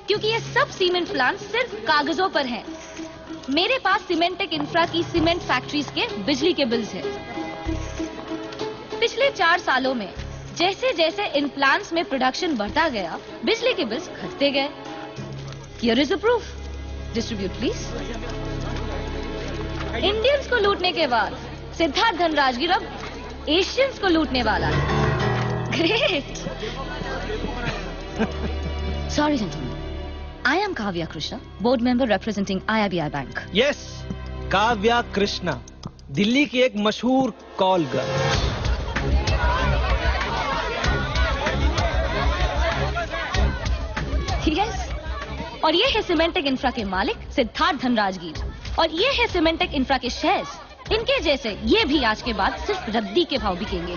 क्योंकि ये सब सीमेंट प्लांट्स सिर्फ कागजों पर हैं। मेरे पास सीमेंटेक इंफ्रा की सीमेंट फैक्ट्रीज के बिजली के बिल्स हैं। पिछले 4 सालों में जैसे जैसे इन प्लांट्स में प्रोडक्शन बढ़ता गया, बिजली के बिल्स घटते गए। Here is the proof. Distribute please. Indians को लूटने के बाद सिद्धार्थ धनराजगिर अब एशियंस को लूटने वाला है। Great. Sorry gentleman, I am Kavya Krishna, board member representing IIBI Bank. Yes, Kavya Krishna, Delhi की एक मशहूर कॉल गर्ल। यस, और ये है सीमेंटेक इंफ्रा के मालिक सिद्धार्थ धनराजगिर, और ये है सीमेंटेक इंफ्रा के शेयर्स। इनके जैसे ये भी आज के बाद सिर्फ रद्दी के भाव बिकेंगे।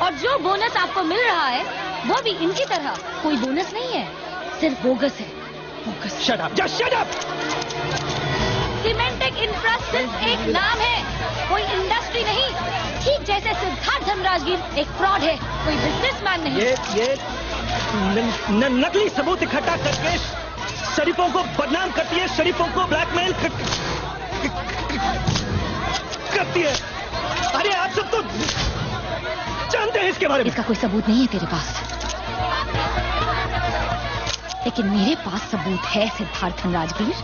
और जो बोनस आपको मिल रहा है वो भी इनकी तरह कोई बोनस नहीं है, सिर्फ बोगस है। Bogus. Shut up, just shut up. Semantic infra सिर्फ एक नाम है, कोई इंडस्ट्री नहीं। ठीक जैसे सिद्धार्थ धनराजगिर एक फ्रॉड है, कोई बिजनेसमैन नहीं। ये नकली सबूत इकट्ठा करके शरीफों को बदनाम करती है, शरीफों को ब्लैकमेल करती है। अरे आप सब तो जानते हैं इसके बारे में। इसका कोई सबूत नहीं है तेरे पास, लेकिन मेरे पास सबूत है सिद्धार्थ धनराजगिर।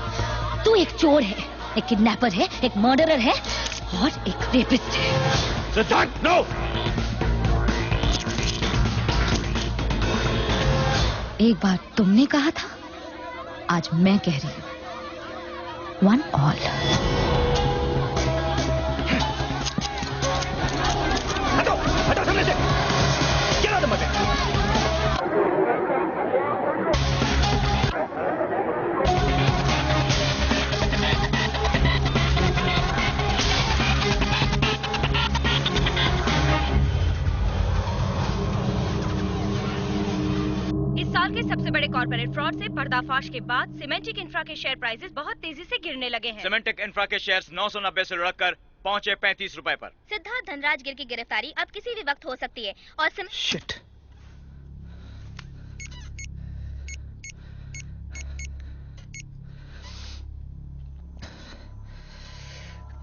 तू एक चोर है, एक किडनैपर है, एक मर्डरर है और एक रेपिस्ट है। सिद्धार्थ, नो! एक बार तुमने कहा था, आज मैं कह रही हूं। One all. हटो सामने से। Get out of my way. इस साल के सबसे बड़े कॉर्पोरेट फ्रॉड से पर्दाफाश के बाद सीमेंटेक इंफ्रा के शेयर प्राइसेस बहुत तेजी से गिरने लगे हैं। सीमेंटेक इंफ्रा के शेयर्स 990 से लुढ़ककर पहुंचे 35 रुपए पर। सिद्धार्थ धनराजगिर की गिरफ्तारी अब किसी भी वक्त हो सकती है और शिट।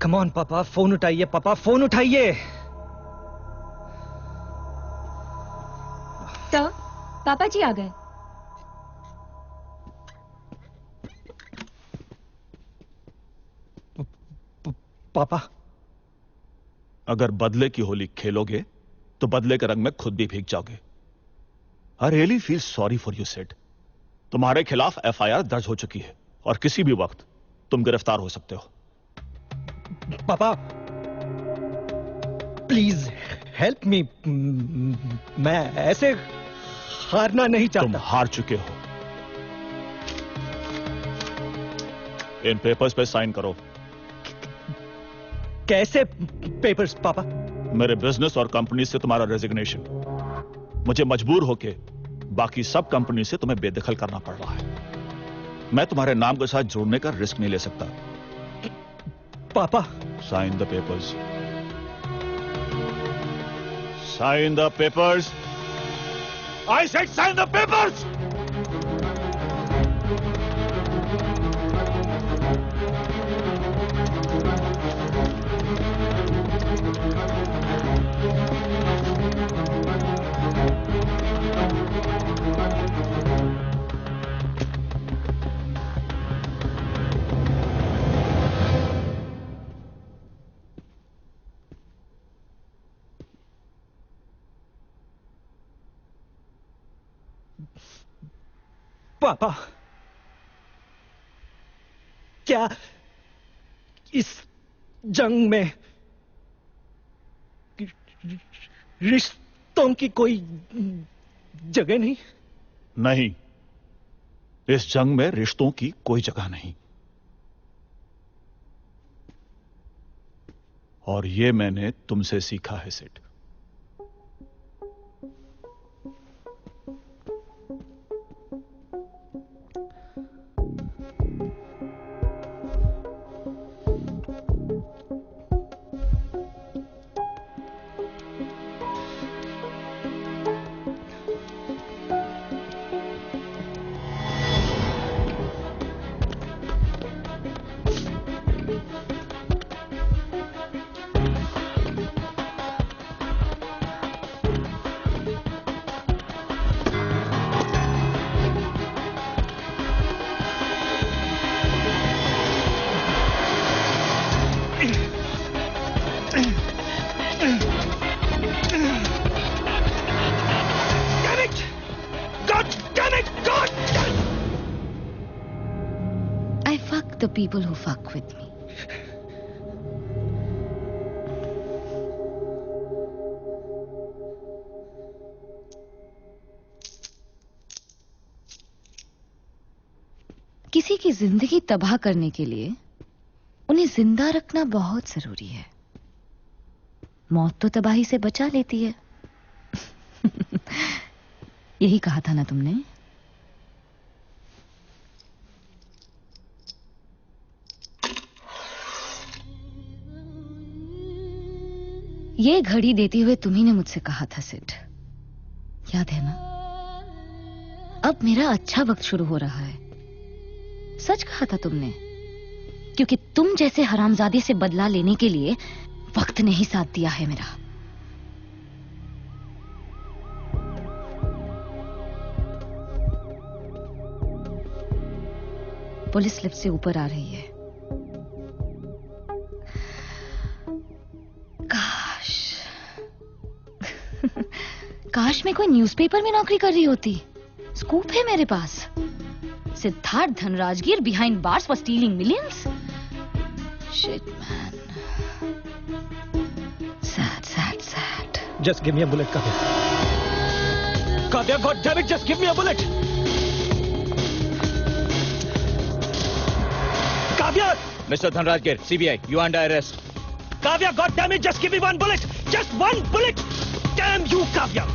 कम ऑन पापा, फोन उठाइए पापा, फोन उठाइए। सर, पापा जी आ गए। पापा, अगर बदले की होली खेलोगे तो बदले के रंग में खुद भी भीग जाओगे। I really feel sorry for you said. तुम्हारे खिलाफ एफआईआर दर्ज हो चुकी है और किसी भी वक्त तुम गिरफ्तार हो सकते हो। पापा प्लीज हेल्प मी, मैं ऐसे हारना नहीं चाहता। तुम हार चुके हो। इन पेपर्स पे साइन करो। कैसे पेपर्स पापा? मेरे बिजनेस और कंपनी से तुम्हारा रेजिग्नेशन। मुझे मजबूर होके बाकी सब कंपनी से तुम्हें बेदखल करना पड़ रहा है। मैं तुम्हारे नाम के साथ जुड़ने का रिस्क नहीं ले सकता। पापा, sign the papers. Sign the papers. I said sign the papers. पापा, क्या इस जंग में रिश्तों की कोई जगह नहीं? नहीं, इस जंग में रिश्तों की कोई जगह नहीं। और ये मैंने तुमसे सीखा है Sid. The people who fuck with me. किसी की जिंदगी तबाह करने के लिए उन्हें जिंदा रखना बहुत जरूरी है। मौत तो तबाही से बचा लेती है। यही कहा था ना तुमने? ये घड़ी देते हुए तुम्ही ने मुझसे कहा था सिड, याद है ना? अब मेरा अच्छा वक्त शुरू हो रहा है। सच कहा था तुमने, क्योंकि तुम जैसे हरामजादे से बदला लेने के लिए वक्त ने ही साथ दिया है मेरा। पुलिस लिफ्ट से ऊपर आ रही है। काश मैं कोई न्यूज़पेपर में नौकरी कर रही होती। स्कूप है मेरे पास। Siddharth Dhanrajgir behind bars for stealing millions? Shit, man. Sad, sad, sad. Just give me a bullet, Kavya. Kavya, God damn it, just give me a bullet. Kavya! Mr. Dhanrajgir, CBI, you are under arrest. Kavya, God damn it, just give me one bullet. Just one bullet. Damn you, Kavya.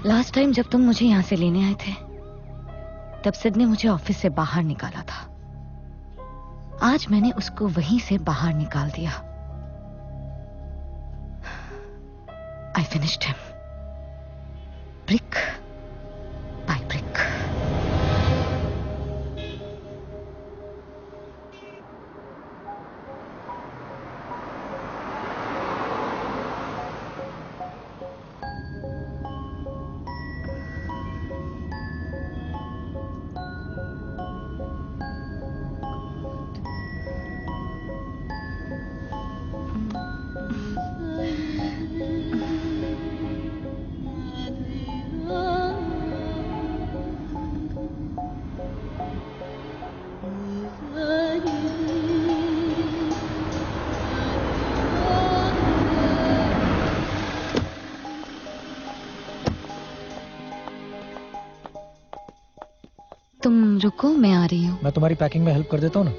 Last time जब तुम मुझे यहां से लेने आए थे, तब सिड ने मुझे ऑफिस से बाहर निकाला था। आज मैंने उसको वहीं से बाहर निकाल दिया। I finished him, brick by brick. तुम रुको, मैं आ रही हूँ। मैं तुम्हारी पैकिंग में हेल्प कर देता हूँ ना।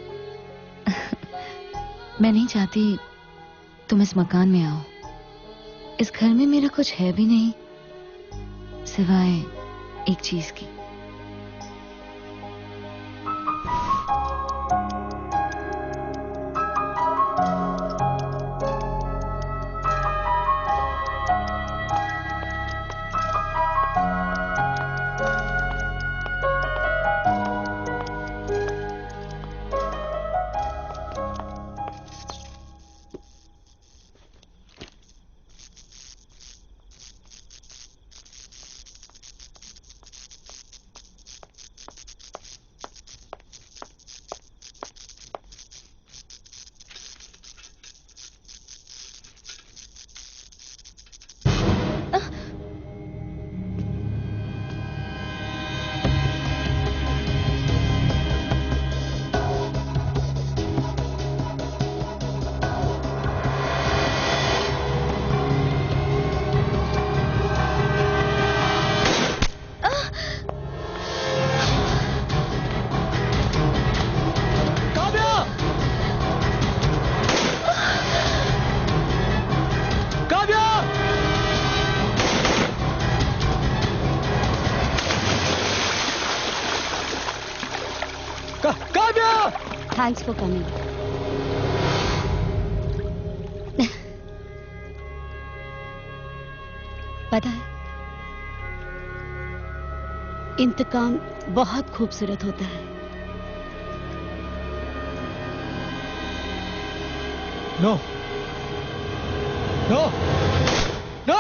मैं नहीं चाहती तुम इस मकान में आओ। इस घर में मेरा कुछ है भी नहीं सिवाय एक चीज की। Thanks for coming. पता है, इंतकाम बहुत खूबसूरत होता है। No no no.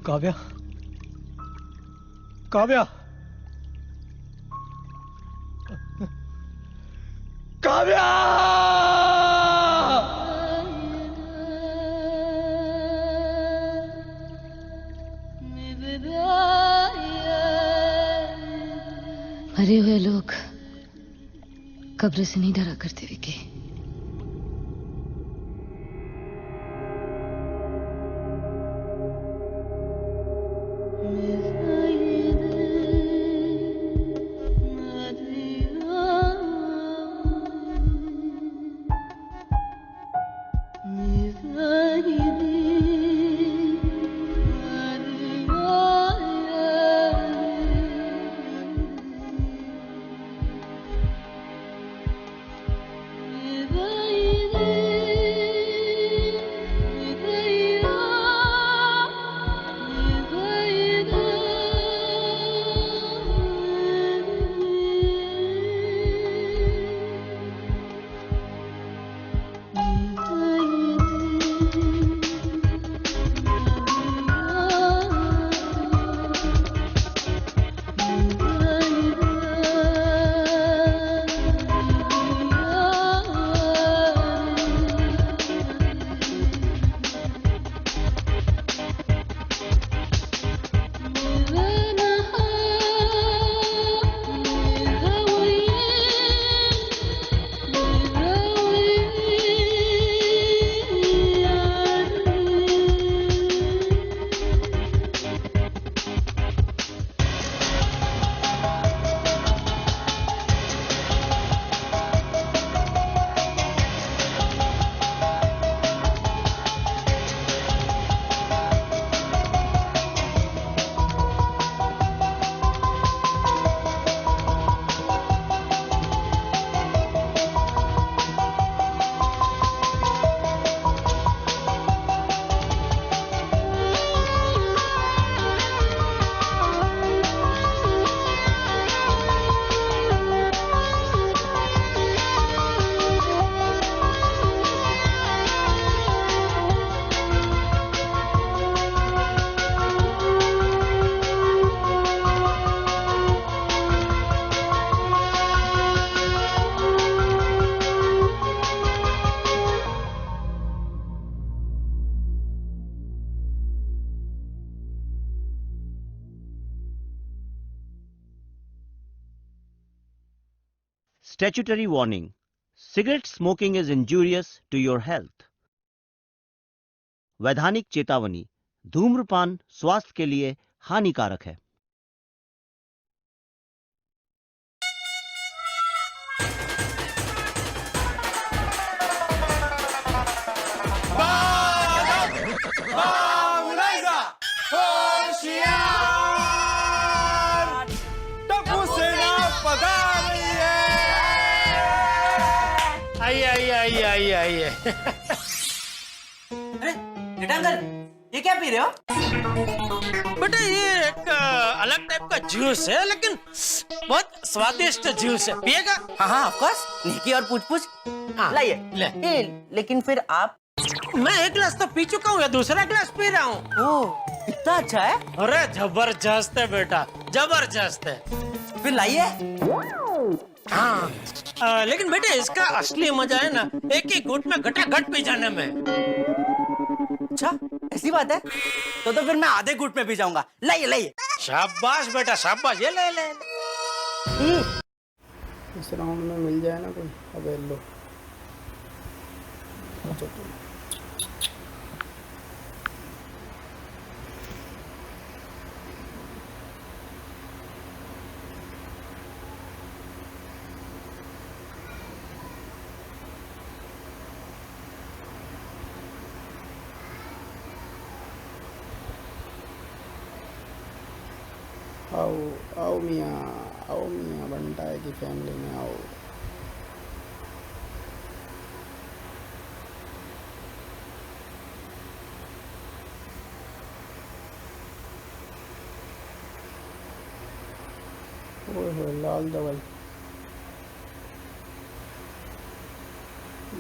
Kavya, Kavya, Kavya! मरे हुए लोग कब्र से नहीं डरा करते Vicky. Statutory warning. Cigarette smoking is injurious to your health. वैधानिक चेतावनी, धूम्रपान स्वास्थ्य के लिए हानिकारक है। आइए। अरे अंकल, ये क्या पी रहे हो? बेटा ये एक अलग टाइप का जूस है, लेकिन बहुत स्वादिष्ट जूस है। पिएगा? हाँ ऑफ कोर्स। निकी और पूछ लाइए। लेकिन फिर आप? मैं एक गिलास तो पी चुका हूँ, या दूसरा गिलास पी रहा हूँ। ओह, इतना अच्छा है? अरे जबरदस्त है बेटा, जबरदस्त है। फिर लाइए। हाँ, लेकिन बेटे इसका असली मजा है ना एक ही घूंट में घटाघट पी जाने में। अच्छा, ऐसी बात है? तो फिर मैं आधे घूंट में पी जाऊंगा। लाइए। शाबाश बेटा शाबाश, ये ले। इस राउंड में मिल जाए ना कोई। अबे लो। आओ आओ मियाँ बंटा है की फैमिली में आओ। ओए होए लाल दवाई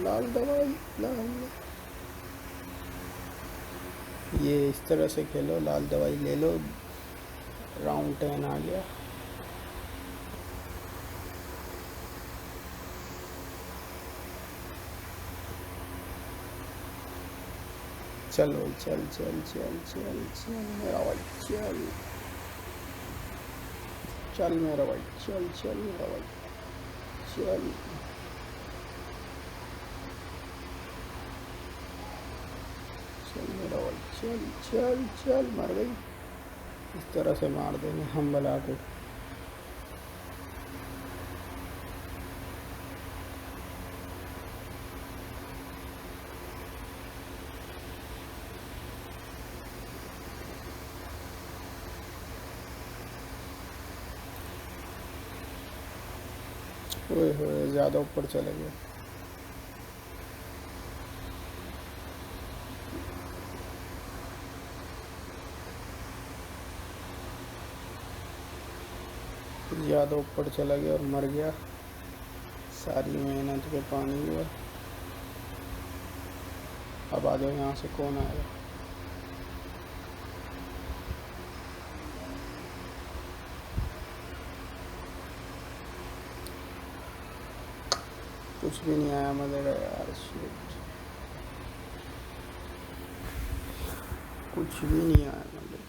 लाल दवाई लाल। ये इस तरह से खेलो, लाल दवाई ले लो। राउंड 10 आ गया। चलो चल चल चल चल चल मेरा भाई चल चल मेरा भाई चल चल मेरा भाई चल। चल मेरा भाई चल चल चल। मर गई। इस तरह से मार देंगे हम बला को। ओए होए ज्यादा ऊपर चले गए। ज़्यादा ऊपर चला गया और मर गया। सारी मेहनत पे पानी हुआ। अब आ जाओ, यहाँ से कौन आएगा? कुछ भी नहीं आया मगर यार, शिट, कुछ भी नहीं आया मगर।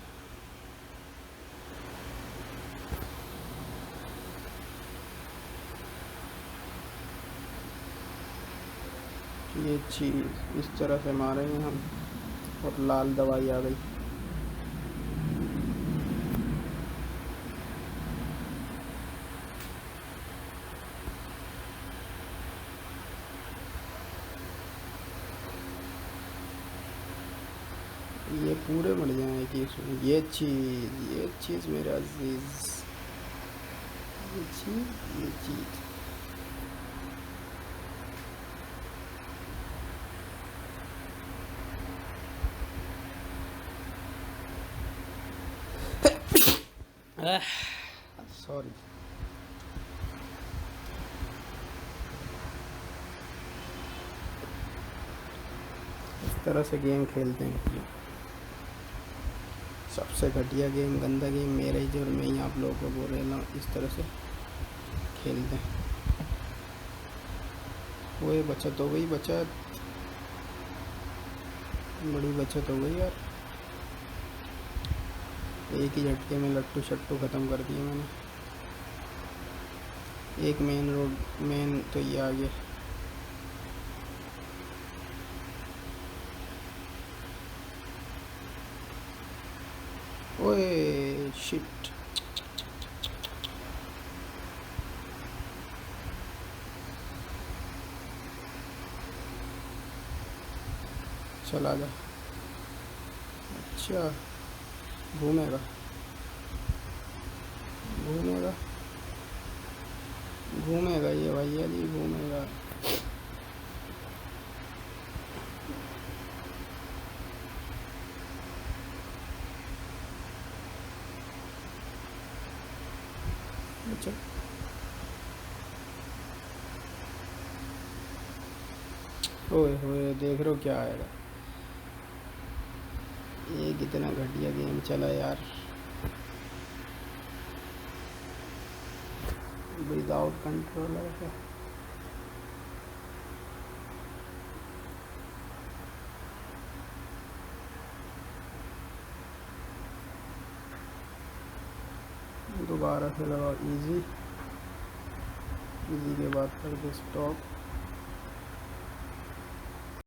ये चीज़ इस तरह से मारेंगे हम। और लाल दवाई आ गई। ये पूरे मर जाएंगे इसमें। ये चीज़ मेरे अजीज, ये चीज़ सॉरी। इस तरह से गेम खेलते हैं। सबसे घटिया गेम, गंदा गेम मेरा ही, जो मैं ही आप लोगों को बोल रहा हूँ। इस तरह से खेलते हैं। वो बचत हो गई, बचत, बड़ी बचत हो गई यार। एक ही झटके में लट्टू शट्टू ख़त्म कर दिए मैंने। एक मेन तो ये आ गया। ओए शिट, चला जा। अच्छा घूमेगा घूमेगा घूमेगा ये भैया जी, घूमेगा। अच्छा ओए होए, देख रहे हो क्या आएगा। ये कितना घटिया गेम चला यार। विदाउट कंट्रोलर का। दोबारा से लगाओ इजी के बाद कर दो स्टॉप।